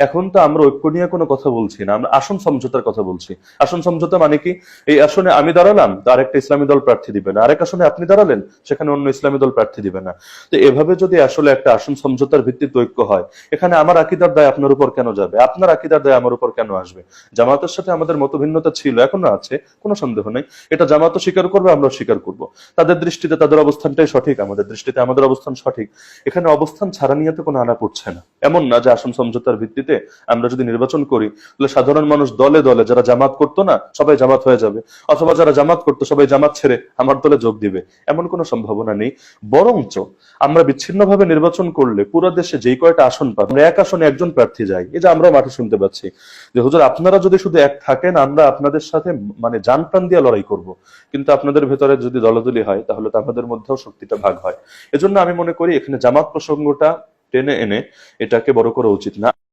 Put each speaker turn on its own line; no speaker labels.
এখন তো আমরা ঐক্য নিয়ে কোনো কথা বলছি না, আমরা আসন সমঝোতার কথা বলছি। আসন সমঝোতা মানে কি? এই আসনে আমি দাঁড়ালাম, তো আরেকটা ইসলামী দল প্রার্থী দিবে না, আরেক আসনে আপনি দাঁড়ালেন, সেখানে অন্য ইসলামী দল প্রার্থী দিবে না। তো এভাবে যদি আসলে একটা আসন সমঝোতার ভিত্তিতে ঐক্য হয়, এখানে আমার আকীদার দায় আপনার উপর কেন যাবে, আপনার আকীদার দায় আমার উপর কেন আসবে? জামাতের সাথে আমাদের মতভিন্নতা ছিল, এখনো আছে, কোনো সন্দেহ নেই। এটা জামাতও স্বীকার করবে, আমরা স্বীকার করব। তাদের দৃষ্টিতে তাদের অবস্থানটাই সঠিক, আমাদের দৃষ্টিতে আমাদের অবস্থান সঠিক। এখানে অবস্থান ছাড়া নিয়ে তো কোনো আলাপ উঠছে না। এমন না যে আসন সমঝোতার ভিত্তিতে আমরা যদি নির্বাচন করি, তাহলে সাধারণ মানুষ দলে দলে, যারা জামাত করতো না সবাই জামাত হয়ে যাবে, অথবা যারা জামাত করতো সবাই জামাত ছেড়ে আমার দলে যোগ দিবে। এমন কোনো সম্ভাবনা নেই। বরঞ্চ আমরা বিচ্ছিন্নভাবে নির্বাচন করলে পুরো দেশে যেই কয়টা আসন পাবো, আমরা এক আসনে একজন প্রার্থী যাই। এই যে আমরা মাঠে শুনতে পাচ্ছি যে হুজুর আপনারা যদি শুধু এক থাকেন, আমরা আপনাদের সাথে মানে জান প্রাণ দিয়ে লড়াই করব। কিন্তু আপনাদের ভেতরে যদি দলাদলি হয়, তাহলে তো আমাদের মধ্যেও শক্তিটা ভাগ হয়। এজন্য আমি মনে করি এখানে জামাত প্রসঙ্গটা টেনে এনে এটাকে বড় করা উচিত না।